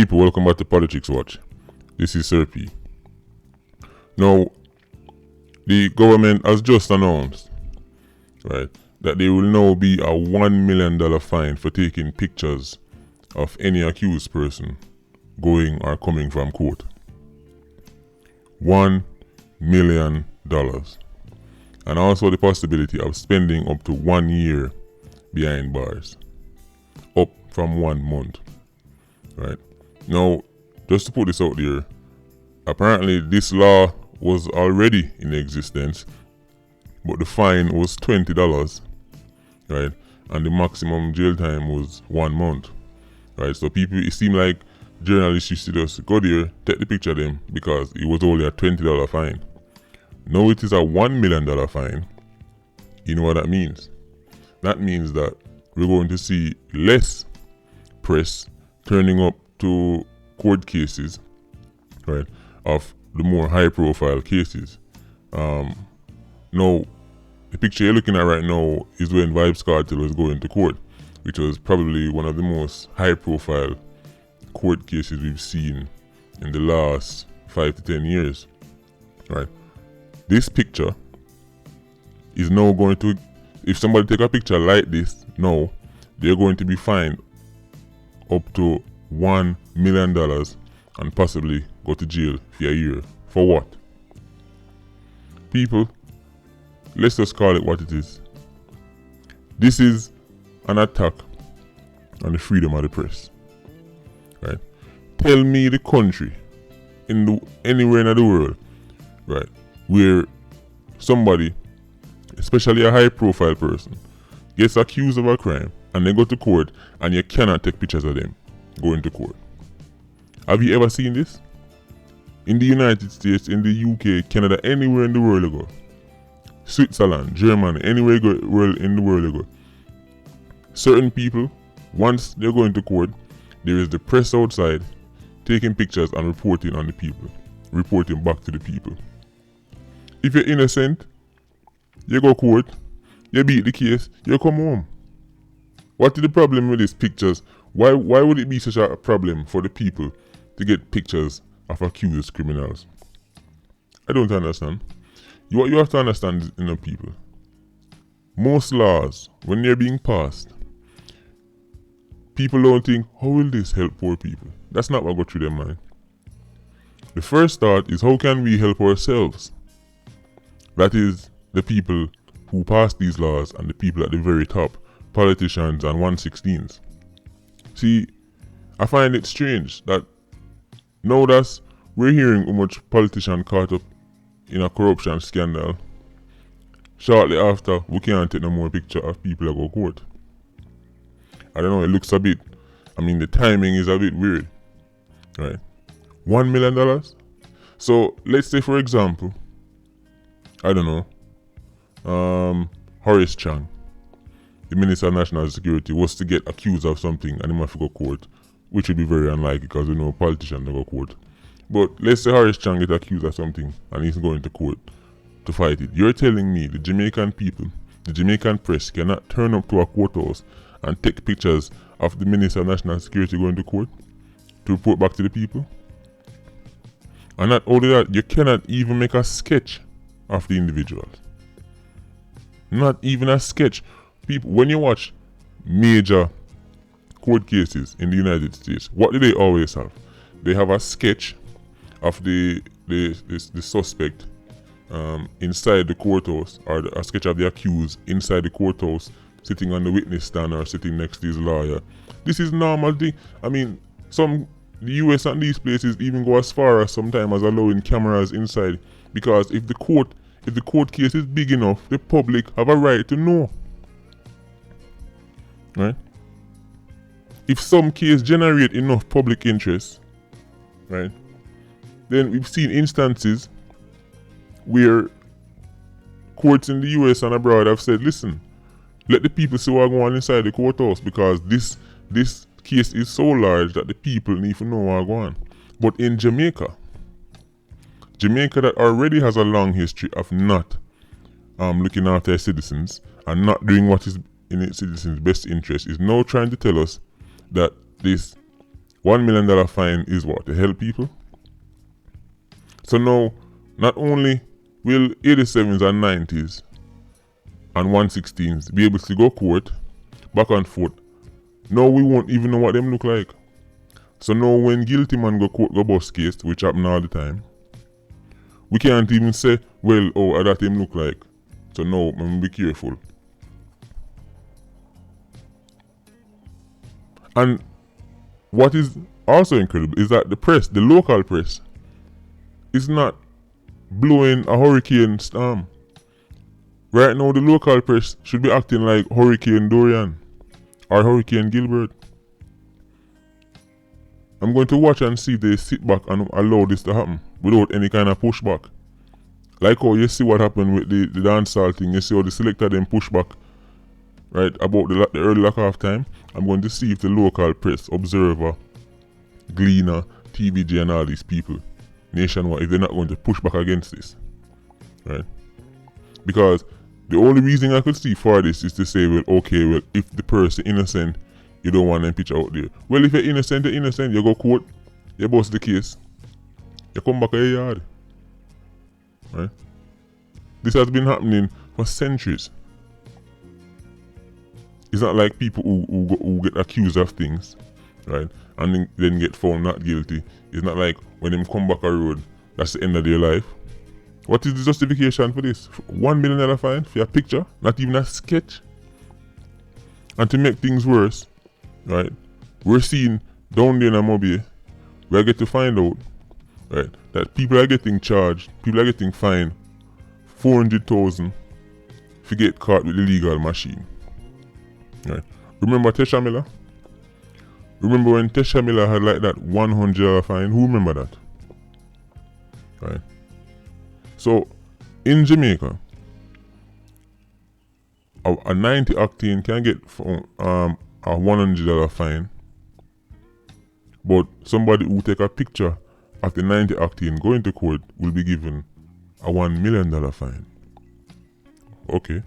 People, welcome back to Politics Watch. This is Sir P. Now, the government has just announced, right, that there will now be a $1 million fine for taking pictures of any accused person going or coming from court. $1 million. And also the possibility of spending up to 1 year behind bars. Up from 1 month. Right. Now, just to put this out there, apparently this law was already in existence, but the fine was $20, right? And the maximum jail time was 1 month, right? So people, it seemed like journalists used to just go there, take the picture of them, because it was only a $20 fine. Now it is a $1 million fine. You know what that means? That means that we're going to see less press turning up to court cases, right, of the more high-profile cases. Now, the picture you're looking at right now is when Vybz Kartel was going to court, which was probably one of the most high-profile court cases we've seen in the last 5 to 10 years, right? This picture is now going to, if somebody take a picture like this, now they're going to be fined up to $1 million and possibly go to jail for a year. For what? People, let's just call it what it is. This is an attack on the freedom of the press. Right? Tell me the country anywhere in the world, right, where somebody, especially a high profile person, gets accused of a crime and they go to court and you cannot take pictures of them going to court. Have you ever seen this? In the United States, in the UK, Canada, anywhere in the world you go. Switzerland, Germany, anywhere in the world you go. Certain people, once they're going to court, there is the press outside taking pictures and reporting on the people. Reporting back to the people. If you're innocent, you go court, you beat the case, you come home. What is the problem with these pictures? Why would it be such a problem for the people to get pictures of accused criminals? I don't understand. You have to understand, people. Most laws, when they're being passed, people don't think, how will this help poor people? That's not what goes through their mind. The first thought is, how can we help ourselves? That is the people who pass these laws and the people at the very top, politicians and 116s. See, I find it strange that now that we're hearing how much politician caught up in a corruption scandal, shortly after we can't take no more picture of people that go court. I don't know, it looks a bit, the timing is a bit weird, right? $1 million? So let's say, for example, I don't know, Horace Chang, the Minister of National Security, was to get accused of something and he must go court, which would be very unlikely because we know politicians don't go court. But let's say Horace Chang get accused of something and he's going to court to fight it. You're telling me the Jamaican people, the Jamaican press cannot turn up to a courthouse and take pictures of the Minister of National Security going to court to report back to the people? And not only that, you cannot even make a sketch of the individuals. Not even a sketch. People, when you watch major court cases in the United States, what do they always have? They have a sketch of the suspect inside the courthouse, or a sketch of the accused inside the courthouse, sitting on the witness stand or sitting next to his lawyer. This is normal thing. The US and these places even go as far as sometimes as allowing cameras inside, because if the court case is big enough, the public have a right to know. Right? If some case generate enough public interest, right, then we've seen instances where courts in the US and abroad have said, listen, let the people see what's going on inside the courthouse, because this case is so large that the people need to know what's going on. But in Jamaica that already has a long history of not looking after its citizens and not doing what is in its citizens' best interest, is now trying to tell us that this $1 million fine is what? To help people? So now, not only will 87s and 90s and 116s be able to go court, back and forth, now we won't even know what them look like. So now when guilty man go court go bust case, which happen all the time, we can't even say, well, oh, that him look like. So now, be careful. And what is also incredible is that the press, the local press, is not blowing a hurricane storm. Right now, the local press should be acting like Hurricane Dorian or Hurricane Gilbert. I'm going to watch and see if they sit back and allow this to happen without any kind of pushback. Like how you see what happened with the dancehall thing, you see how the selector then push back, right, about the early lack-off time. I'm going to see if the local press, Observer, Gleaner, TVJ and all these people, nationwide, if they're not going to push back against this, right? Because the only reason I could see for this is to say, well, okay, well, if the person innocent, you don't want them picture out there. Well, if you're innocent, you go court, you bust the case, you come back to your yard. Right? This has been happening for centuries. It's not like people who get accused of things, right, and then get found not guilty. It's not like when them come back a road, that's the end of their life. What is the justification for this? $1 million fine for a picture, not even a sketch. And to make things worse, right, we're seeing down there in Mobile, we get to find out, right, that people are getting charged, people are getting fined $400,000 if you get caught with illegal machine. Right. Remember Tesha Miller? Remember when Tesha Miller had like that $100 fine? Who remember that? Right. So in Jamaica, a 90 octane can get a $100 fine, but somebody who take a picture of the 90 octane going to court will be given a $1 million fine. Okay.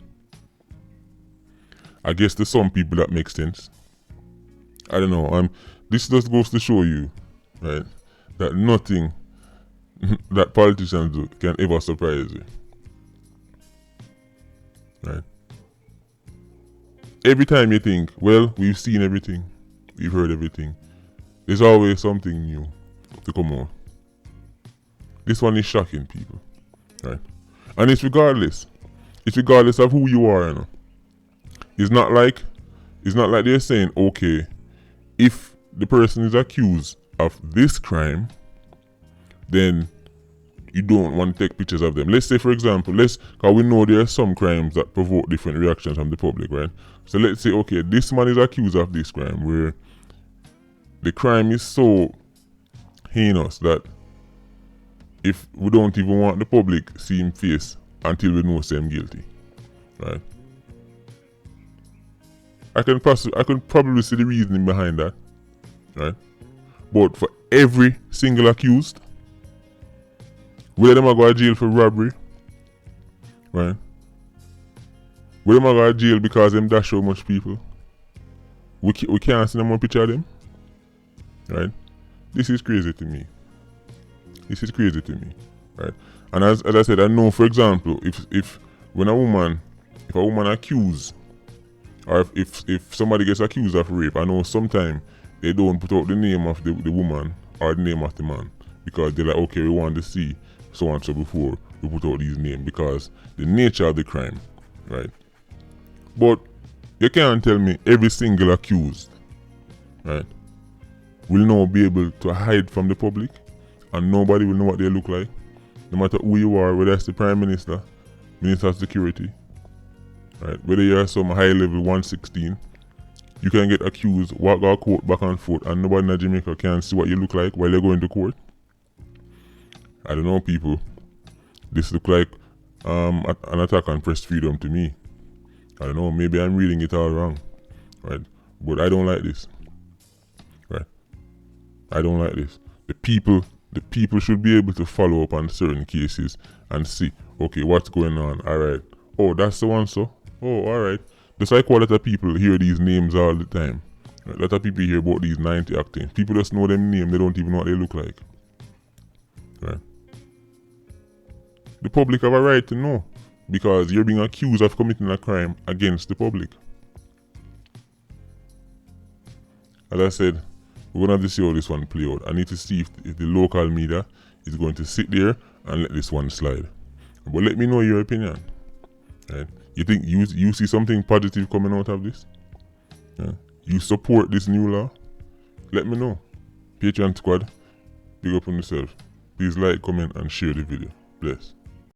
I guess to some people that makes sense. I don't know. This just goes to show you, right, that nothing that politicians do can ever surprise you. Right? Every time you think, well, we've seen everything, we've heard everything, there's always something new to come on. This one is shocking people, right? And it's regardless of who you are, you know. It's not like they're saying, okay, if the person is accused of this crime, then you don't want to take pictures of them. Let's say, for example, because we know there are some crimes that provoke different reactions from the public, right? So let's say, okay, this man is accused of this crime, where the crime is so heinous that if we don't even want the public to see him face until we know him guilty, right? I can probably see the reasoning behind that, right? But for every single accused, whether them go to jail for robbery, right? Whether them go to jail because them dash so much people, we can't see no more picture of them, right? This is crazy to me. Right? And as I said, I know, for example, if a woman accused, or if somebody gets accused of rape, I know sometimes they don't put out the name of the woman or the name of the man, because they're like, okay, we want to see so and so before we put out these names, because the nature of the crime, right? But you can't tell me every single accused, right, will now be able to hide from the public, and nobody will know what they look like, no matter who you are, whether it's the Prime Minister, Minister of Security, right? Whether you're some high level 116, you can get accused, walk out court back and forth, and nobody in Jamaica can see what you look like while you're going to court. I don't know, people. This look like an attack on press freedom to me. I don't know, maybe I'm reading it all wrong, right? But I don't like this, right? I don't like this. The people should be able to follow up on certain cases and see, okay, what's going on? All right. Oh, that's the one, so. Oh, all right. Just like a lot of people hear these names all the time, A lot of people hear about these 90 acting. People just know them name, they don't even know what they look like. Right? The public have a right to know because you're being accused of committing a crime against the public. As I said, we're going to have to see how this one play out. I need to see if the local media is going to sit there and let this one slide. But let me know your opinion. Right? You think you see something positive coming out of this? Yeah? You support this new law? Let me know. Patreon squad, big up on yourself. Please like, comment and share the video. Bless.